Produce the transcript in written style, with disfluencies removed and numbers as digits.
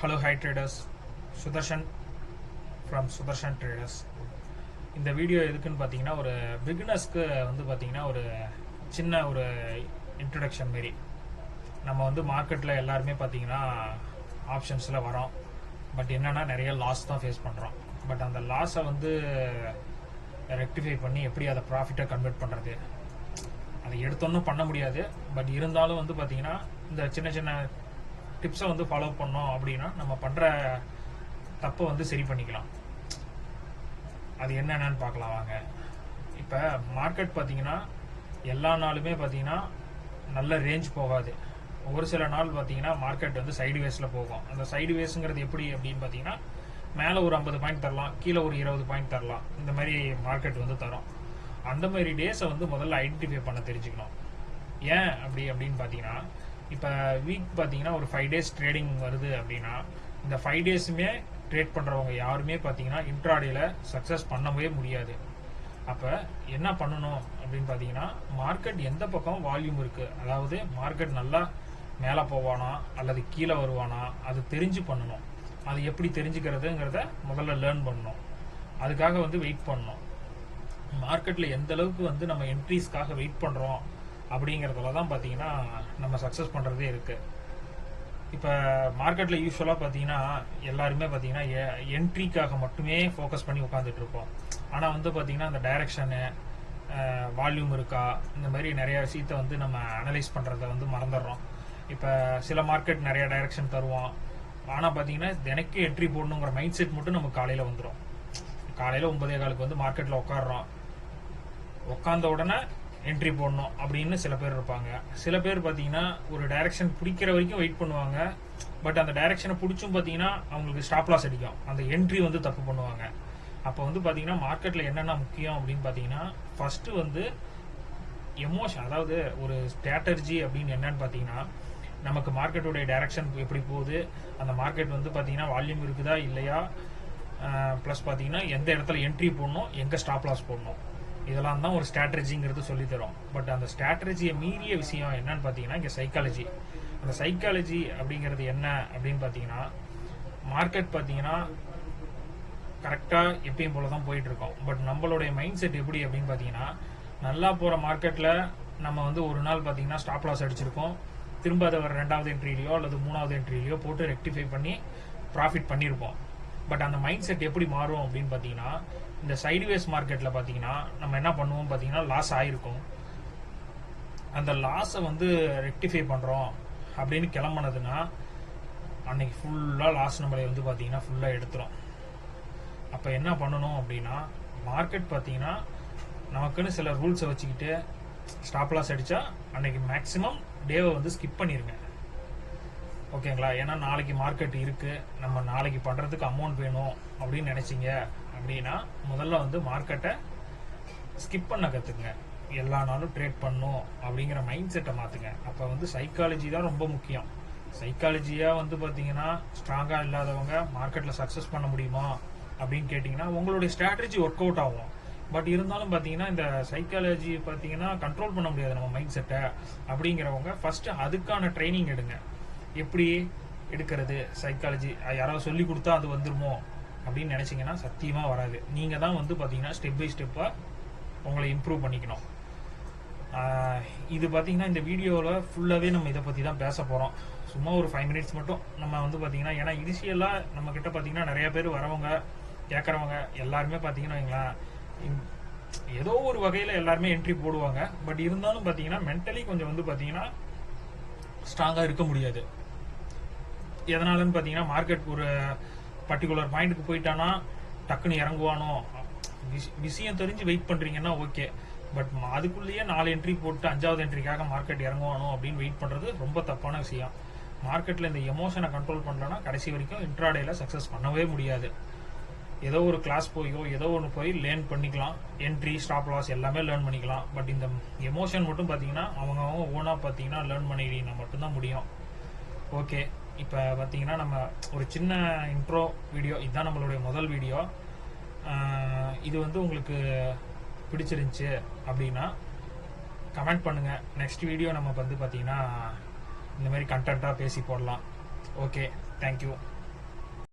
Hello, hi traders. Sudarshan from Sudarshan Traders. இந்த video எதுக்குன்னு பார்த்தீங்கன்னா ஒரு பிகினர்ஸ்க்கு வந்து பார்த்தீங்கன்னா ஒரு சின்ன ஒரு இன்ட்ரடக்ஷன் மாரி. நம்ம வந்து மார்க்கெட்டில் எல்லாருமே பார்த்தீங்கன்னா ஆப்ஷன்ஸில் வரோம். பட் என்னென்னா நிறைய லாஸ் தான் ஃபேஸ் பண்ணுறோம். பட் அந்த லாஸை வந்து ரெக்டிஃபை பண்ணி எப்படி அதை ப்ராஃபிட்டை கன்வெர்ட் பண்ணுறது, அதை எடுத்தோன்னும் பண்ண முடியாது. பட் இருந்தாலும் வந்து பார்த்தீங்கன்னா இந்த சின்ன சின்ன டிப்ஸை வந்து ஃபாலோ பண்ணோம் அப்படின்னா நம்ம பண்ணுற தப்பை வந்து சரி பண்ணிக்கலாம். அது என்னென்னு பார்க்கலாம் வாங்க. இப்போ மார்க்கெட் பார்த்தீங்கன்னா எல்லா நாளுமே பார்த்தீங்கன்னா நல்ல ரேஞ்ச் போகாது. ஒரு சில நாள் பார்த்தீங்கன்னா மார்க்கெட் வந்து சைடுவேஸில் போகும். அந்த சைடுவேஸுங்கிறது எப்படி அப்படின்னு பார்த்தீங்கன்னா மேலே ஒரு 50 பாயிண்ட் தரலாம், கீழே ஒரு 20 பாயிண்ட் தரலாம். இந்த மாதிரி மார்க்கெட் வந்து தரும். அந்த மாதிரி டேஸை வந்து முதல்ல ஐடென்டிஃபை பண்ண தெரிஞ்சுக்கணும். ஏன் அப்படின்னு பார்த்தீங்கன்னா இப்போ வீக் பார்த்தீங்கன்னா ஒரு 5 days ட்ரேடிங் வருது அப்படின்னா இந்த 5 daysமே ட்ரேட் பண்ணுறவங்க யாருமே பார்த்தீங்கன்னா இன்ட்ராடேல சக்ஸஸ் பண்ணவே முடியாது. அப்போ என்ன பண்ணணும் அப்படின்னு பார்த்தீங்கன்னா மார்க்கெட் எந்த பக்கம் வால்யூம் இருக்குது, அதாவது மார்க்கெட் நல்லா மேலே போவானா அல்லது கீழே வருவானா அது தெரிஞ்சு பண்ணணும். அது எப்படி தெரிஞ்சுக்கிறதுங்கிறத முதல்ல லேர்ன் பண்ணணும். அதுக்காக வந்து வெயிட் பண்ணணும். மார்க்கெட்டில் எந்த அளவுக்கு வந்து நம்ம என்ட்ரிஸ்க்காக வெயிட் பண்ணுறோம் அப்படிங்கிறதுல தான் பார்த்தீங்கன்னா நம்ம சக்ஸஸ் பண்ணுறதே இருக்குது. இப்போ மார்க்கெட்டில் யூஸ்வலாக பார்த்தீங்கன்னா எல்லாருமே பார்த்தீங்கன்னா என்ட்ரிக்காக மட்டுமே ஃபோக்கஸ் பண்ணி உட்காந்துட்டு இருப்போம். ஆனால் வந்து பார்த்தீங்கன்னா அந்த டைரக்ஷனு, வால்யூம் இருக்கா, இந்த மாதிரி நிறைய விஷயத்தை வந்து நம்ம அனலைஸ் பண்ணுறத வந்து மறந்துடுறோம். இப்போ சில மார்க்கெட் நிறைய டைரக்ஷன் தருவோம். ஆனால் பார்த்தீங்கன்னா தினைக்கும் என்ட்ரி போடணுங்கிற மைண்ட் செட் மட்டும் நமக்கு காலையில் வந்துடும். காலையில் 9:15 வந்து மார்க்கெட்டில் உட்காடுறோம், உட்காந்த உடனே என்ட்ரி போடணும் அப்படின்னு சில பேர் இருப்பாங்க. சில பேர் பார்த்தீங்கன்னா ஒரு டைரக்ஷன் பிடிக்கிற வரைக்கும் வெயிட் பண்ணுவாங்க. பட் அந்த டைரக்ஷனை பிடிச்சும் பார்த்தீங்கன்னா அவங்களுக்கு ஸ்டாப் லாஸ் அடிக்கும். அந்த என்ட்ரி வந்து தப்பு பண்ணுவாங்க. அப்போ வந்து பார்த்தீங்கன்னா மார்க்கெட்டில் என்னென்ன முக்கியம் அப்படின்னு பார்த்தீங்கன்னா ஃபஸ்ட்டு வந்து எமோஷன், அதாவது ஒரு ஸ்ட்ராட்டஜி அப்படின்னு என்னன்னு பார்த்தீங்கன்னா நமக்கு மார்க்கெட்டுடைய டைரக்ஷன் எப்படி போகுது, அந்த மார்க்கெட் வந்து பார்த்தீங்கன்னா வால்யூம் இருக்குதா இல்லையா, ப்ளஸ் பார்த்தீங்கன்னா எந்த இடத்துல என்ட்ரி போடணும், எங்கே ஸ்டாப் லாஸ் போடணும், இதெல்லாம் தான் ஒரு ஸ்ட்ராட்டஜிங்கிறது சொல்லித்தரோம். பட் அந்த ஸ்ட்ராட்டஜியை மீறிய விஷயம் என்னன்னு பார்த்தீங்கன்னா இங்கே சைக்காலஜி. அந்த சைக்காலஜி அப்படிங்கிறது என்ன அப்படின்னு பார்த்தீங்கன்னா மார்க்கெட் பார்த்தீங்கன்னா கரெக்டாக எப்பயும் போல தான் போயிட்டு இருக்கோம். பட் நம்மளுடைய மைண்ட் செட் எப்படி அப்படின்னு பார்த்தீங்கன்னா நல்லா போகிற மார்க்கெட்டில் நம்ம வந்து ஒரு நாள் பார்த்தீங்கன்னா ஸ்டாப் லாஸ் அடிச்சிருக்கோம், திரும்ப அதை ஒரு 2வது என்ட்ரிலையோ அல்லது 3வது என்ட்ரிலையோ போட்டு ரெக்டிஃபை பண்ணி ப்ராஃபிட் பண்ணியிருப்போம். பட் அந்த மைண்ட் செட் எப்படி மாறும் அப்படின்னு பார்த்தீங்கன்னா இந்த சைடுவேஸ் மார்க்கெட்டில் பார்த்தீங்கன்னா நம்ம என்ன பண்ணுவோம் பார்த்தீங்கன்னா லாஸ் ஆகிருக்கும். அந்த லாஸை வந்து ரெக்டிஃபை பண்ணுறோம் அப்படின்னு கிளம்புனதுன்னா அன்னைக்கு ஃபுல்லாக லாஸ் நம்மளை வந்து பார்த்தீங்கன்னா ஃபுல்லாக எடுத்துரும். அப்போ என்ன பண்ணணும் அப்படின்னா மார்க்கெட் பார்த்தீங்கன்னா நமக்குன்னு சில ரூல்ஸை வச்சுக்கிட்டு ஸ்டாப் லாஸ் அடித்தா அன்னைக்கு மேக்ஸிமம் டேவை வந்து ஸ்கிப் பண்ணிடுங்க. ஓகேங்களா? ஏன்னா நாளைக்கு மார்க்கெட் இருக்குது, நம்ம நாளைக்கு பண்ணுறதுக்கு அமௌண்ட் வேணும் அப்படின்னு நினச்சிங்க அப்படின்னா முதல்ல வந்து மார்க்கெட்டை ஸ்கிப் பண்ண கற்றுக்குங்க. எல்லா நாளும் ட்ரேட் பண்ணணும் அப்படிங்கிற மைண்ட் செட்டை மாற்றுங்க. அப்போ வந்து சைக்காலஜி தான் ரொம்ப முக்கியம். சைக்காலஜியாக வந்து பார்த்தீங்கன்னா ஸ்ட்ராங்காக இல்லாதவங்க மார்க்கெட்டில் சக்ஸஸ் பண்ண முடியுமா அப்படின்னு கேட்டிங்கன்னா உங்களுடைய ஸ்ட்ராட்டஜி ஒர்க் அவுட் ஆகும். பட் இருந்தாலும் பார்த்தீங்கன்னா இந்த சைக்காலஜி பார்த்தீங்கன்னா கண்ட்ரோல் பண்ண முடியாது நம்ம மைண்ட் செட்டை. அப்படிங்கிறவங்க ஃபஸ்ட்டு அதுக்கான ட்ரைனிங் எடுங்க. எப்படி எடுக்கிறது சைக்காலஜி, யாராவது சொல்லி கொடுத்தா அது வந்துருமோ அப்படின்னு நினச்சிங்கன்னா சத்தியமாக வராது. நீங்கள் தான் வந்து பார்த்தீங்கன்னா ஸ்டெப் பை ஸ்டெப்பாக உங்களை இம்ப்ரூவ் பண்ணிக்கணும். இது பார்த்தீங்கன்னா இந்த வீடியோவில் ஃபுல்லாகவே நம்ம இதை பற்றி தான் பேச போகிறோம். சும்மா ஒரு 5 minutes மட்டும் நம்ம வந்து பார்த்தீங்கன்னா ஏன்னா இனிஷியலாக நம்மக்கிட்ட பார்த்தீங்கன்னா நிறைய பேர் வரவங்க கேட்குறவங்க எல்லாருமே பார்த்தீங்கன்னா வைங்களேன் ஏதோ ஒரு வகையில் எல்லாருமே என்ட்ரி போடுவாங்க. பட் இருந்தாலும் பார்த்தீங்கன்னா மென்டலி கொஞ்சம் வந்து பார்த்தீங்கன்னா ஸ்ட்ராங்காக இருக்க முடியாது. எதனாலன்னு பார்த்தீங்கன்னா மார்க்கெட் ஒரு பர்டிகுலர் பாயிண்ட்டுக்கு போயிட்டானா டக்குன்னு இறங்குவானோ விஷயம் தெரிஞ்சு வெயிட் பண்ணுறீங்கன்னா ஓகே. பட் அதுக்குள்ளேயே 4 என்ட்ரி போட்டு 5வது என்ட்ரிக்காக மார்க்கெட் இறங்குவானோ அப்படின்னு வெயிட் பண்ணுறது ரொம்ப தப்பான விஷயம். மார்க்கெட்டில் இந்த எமோஷனை கண்ட்ரோல் பண்ணலன்னா கடைசி வரைக்கும் இன்ட்ராடேல சக்ஸஸ் பண்ணவே முடியாது. ஏதோ ஒரு கிளாஸ் போயோ ஏதோ ஒன்று போய் லேர்ன் பண்ணிக்கலாம், என்ட்ரி ஸ்டாப் லாஸ் எல்லாமே லேர்ன் பண்ணிக்கலாம். பட் இந்த எமோஷன் மட்டும் பார்த்தீங்கன்னா அவங்க ஓனாக பார்த்தீங்கன்னா லேர்ன் பண்ணிக்கிட்டீங்கன்னா மட்டும்தான் முடியும். ஓகே, இப்போ பார்த்தீங்கன்னா நம்ம ஒரு சின்ன இன்ட்ரோ வீடியோ, இதுதான் நம்மளுடைய முதல் வீடியோ. இது வந்து உங்களுக்கு பிடிச்சிருந்துச்சு அப்படின்னா கமெண்ட் பண்ணுங்கள். நெக்ஸ்ட் வீடியோ நம்ம வந்து பார்த்தீங்கன்னா இந்த மாதிரி கண்டென்ட்டாக பேசி போடலாம். Okay, thank you.